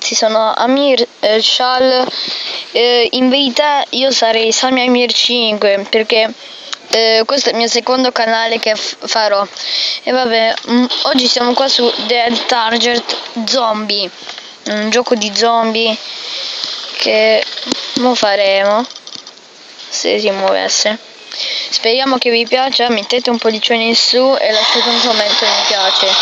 ragazzi, sono Amir Shal. In verità io sarei Sami Amir 5 perché questo è il mio secondo canale che farò. E vabbè, oggi siamo qua su Dead Target Zombie, un gioco di zombie che mo faremo se si muovesse. Speriamo che vi piaccia, mettete un pollicione in su e lasciate un commento mi piace.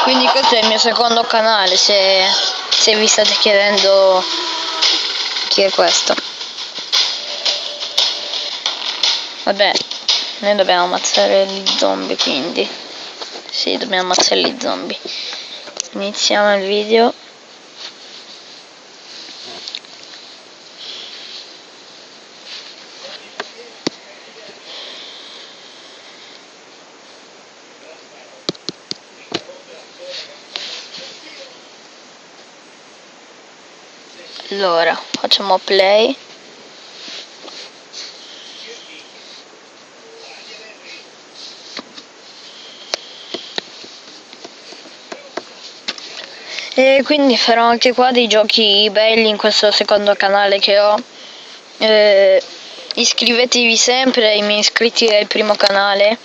Quindi questo è il mio secondo canale, se vi state chiedendo chi è questo. Vabbè, noi dobbiamo ammazzare gli zombie, quindi sì, dobbiamo ammazzare gli zombie. Iniziamo il video. Allora, facciamo play. E quindi farò anche qua dei giochi belli in questo secondo canale che ho. Iscrivetevi sempre ai miei iscritti del primo canale.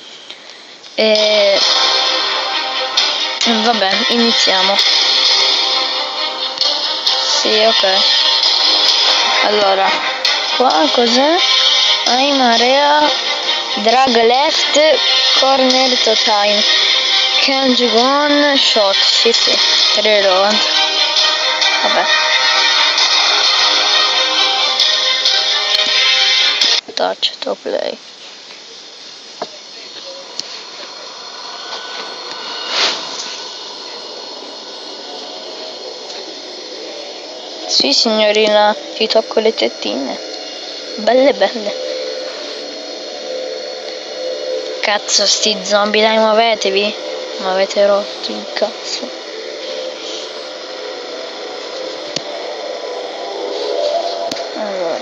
E vabbè, iniziamo. Sì, ok. Allora, qua cos'è? I'm area, drag left, corner to time, can't go on, shot, sì, reload. Vabbè. Touch to play. Sì signorina, ti tocco le tettine. Belle belle. Cazzo sti zombie, dai muovetevi. Ma avete rotto il cazzo. Allora.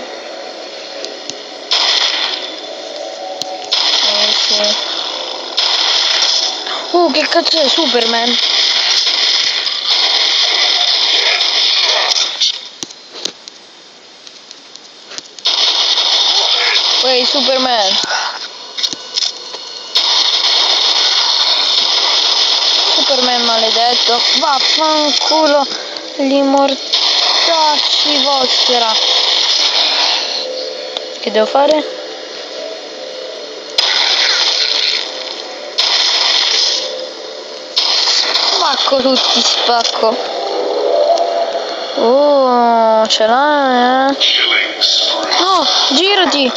Sì. Che cazzo è Superman? Ehi Superman. Superman maledetto. Vaffanculo li mortacci vostra. Che devo fare? Spacco tutti, spacco. Oh, ce l'ha, No, girati.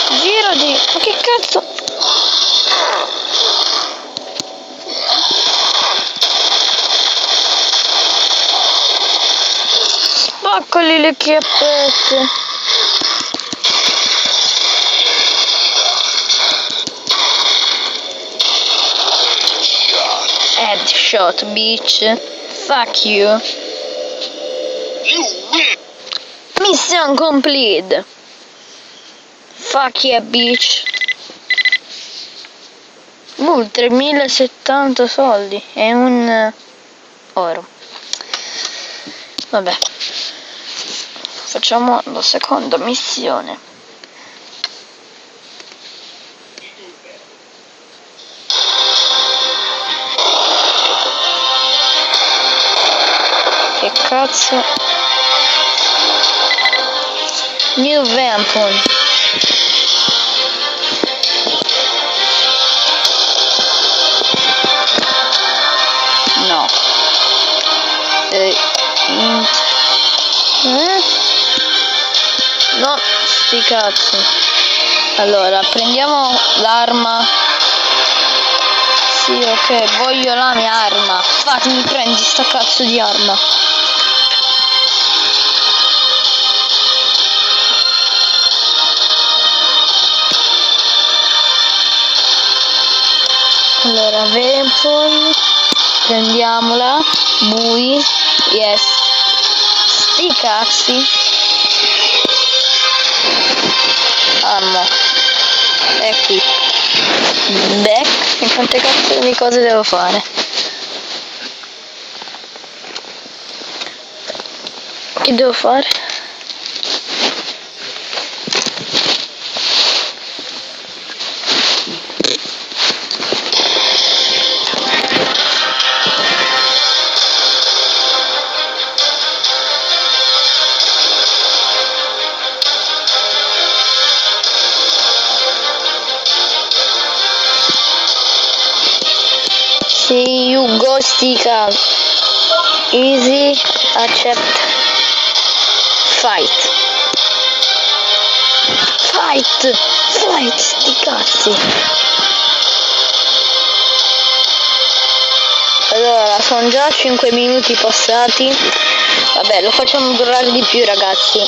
Ma che cazzo? Spaccoli le chiappette. Headshot, bitch. Fuck you. Mission complete. Fuck yeah, bitch. 3070 soldi e un oro. Vabbè. Facciamo la seconda missione. Che cazzo? New weapon. No. No, sti cazzi. Allora, prendiamo l'arma. Sì, ok, voglio la mia arma. Fatemi prendi sta cazzo di arma. Allora, weapon. Prendiamola. Bui. Yes. Sti cazzi. Ammo. È qui. Back. E quante cazzo di cose devo fare? Che devo fare? See you Ghostica. Easy, accept, fight, sti cazzi. Allora, sono già 5 minuti passati. Vabbè, lo facciamo durare di più, ragazzi,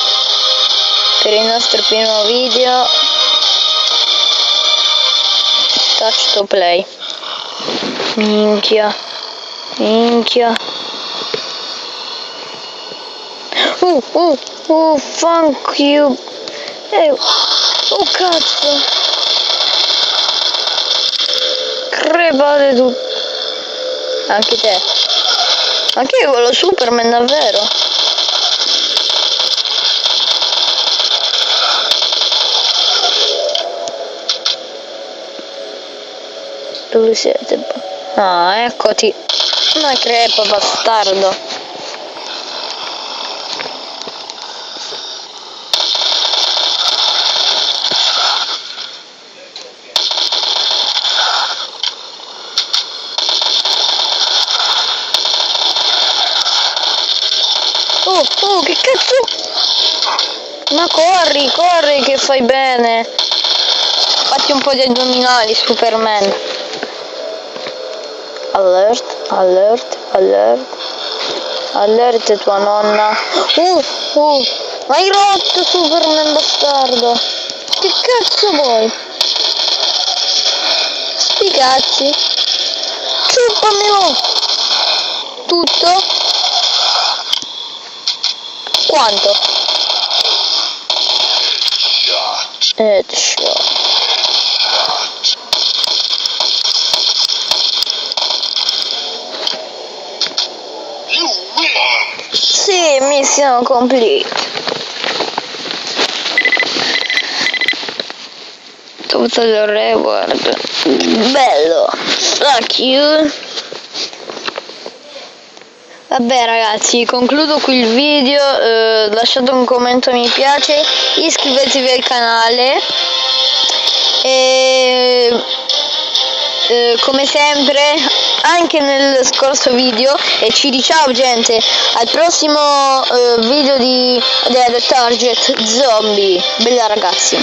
per il nostro primo video. Touch to play. Minchia. Fuck you. Oh cazzo. Crepate tu. Anche te. Anche io quello Superman, davvero. Dove siete? Ah, eccoti. Una crepa, bastardo. Oh, che cazzo? Ma corri che fai bene. Fatti un po' di addominali, Superman. Alert tua nonna. Ma hai rotto, Superman bastardo. Che cazzo vuoi? Sti cazzi. Ciuppamelo. Tutto? Quanto? Headshot. Sì, mission complete. Total reward. Bello. Fuck you. Vabbè ragazzi, concludo qui il video, lasciate un commento mi piace, iscrivetevi al canale e come sempre anche nel scorso video, e ci diciamo gente, al prossimo video di Dead Target Zombie. Bella ragazzi.